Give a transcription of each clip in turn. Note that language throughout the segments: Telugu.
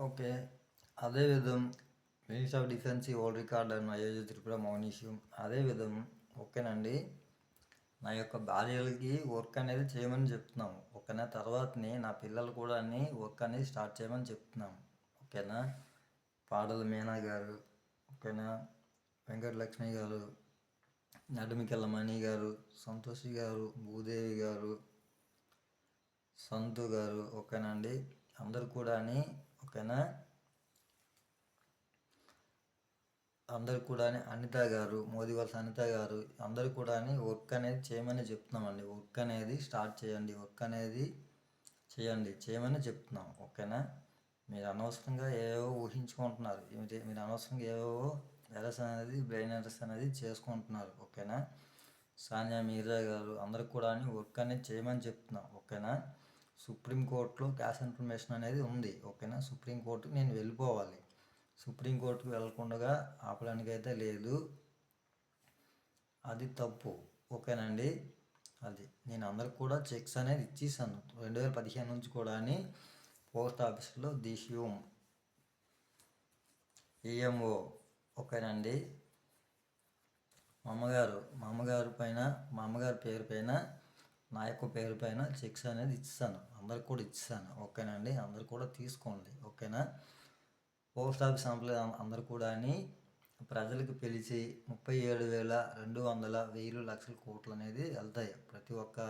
ఓకే. అదే విధం minister of defence world record and Ayodhya Tripura మౌనీష్యం అదే విధం ఓకేనండి. నా యొక్క భార్యలకి వర్క్ అనేది చేయమని చెప్తున్నాము ఓకేనా. తర్వాతని నా పిల్లలు కూడా అన్ని వర్క్ అనేది స్టార్ట్ చేయమని చెప్తున్నాము ఓకేనా. పాడల మీనా గారు ఓకేనా, వెంకటలక్ష్మి గారు, నడుమికెళ్ళ మణి గారు, సంతోషి గారు, భూదేవి గారు, సంతు గారు ఓకేనండి. అందరు కూడా ఓకేనా. అందరు కూడా అనిత గారు, మోదీ వలస అనిత గారు అందరూ కూడా వర్క్ అనేది చేయమని చెప్తున్నామండి. వర్క్ అనేది స్టార్ట్ చేయండి, వర్క్ అనేది చేయమని చెప్తున్నాం ఓకేనా. మీరు అనవసరంగా ఏవో ఊహించుకుంటున్నారు, మీరు అనవసరంగా ఏవేవో బ్రెయిన్ ఎర్రర్స్ అనేది చేసుకుంటున్నారు ఓకేనా. సానియా మీర్జా గారు అందరికి కూడా వర్క్ అనేది చేయమని చెప్తున్నాం ఓకేనా. సుప్రీంకోర్టులో క్యాష్ ఇన్ఫర్మేషన్ అనేది ఉంది ఓకేనా. సుప్రీంకోర్టుకి నేను వెళ్ళిపోవాలి, సుప్రీంకోర్టుకు వెళ్ళకుండా ఆపడానికి అయితే లేదు, అది తప్పు ఓకేనండి. అది నేను అందరికి కూడా చెక్స్ అనేది ఇచ్చేసాను 2015 నుంచి కూడా పోస్ట్ ఆఫీస్లో DCM EMO ఓకేనండి. మా అమ్మగారి పేరు పైన నా యొక్క పేరు పైన చెక్స్ అనేది ఇచ్చాను, అందరికి కూడా ఇచ్చాను ఓకేనండి. అందరు కూడా తీసుకోండి ఓకేనా. పోస్ట్ ఆఫీస్ ఎంప్లాయీ అందరు కూడా ప్రజలకు పిలిచి 37,200 1000 లక్షల కోట్లు అనేది వెళ్తాయి, ప్రతి ఒక్క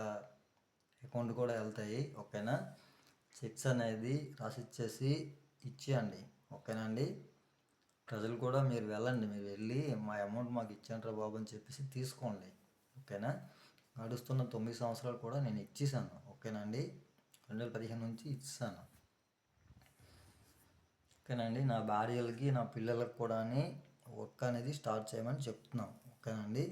అకౌంట్ కూడా వెళ్తాయి ఓకేనా. చెక్స్ అనేది రాసిచ్చేసి ఇచ్చేయండి ఓకేనండి. ప్రజలు కూడా మీరు వెళ్ళి మా అమౌంట్ మాకు ఇచ్చేయండిరా బాబు అని చెప్పేసి తీసుకోండి ఓకేనా. నడుస్తున్న 9 సంవత్సరాలు కూడా నేను ఇచ్చేసాను ఓకేనండి. 2015 నుంచి ఇచ్చేసాను ఓకేనండి. నా భార్యలకి నా పిల్లలకు కూడా వర్క్ అనేది స్టార్ట్ చేయమని చెప్తున్నాం ఓకేనండి.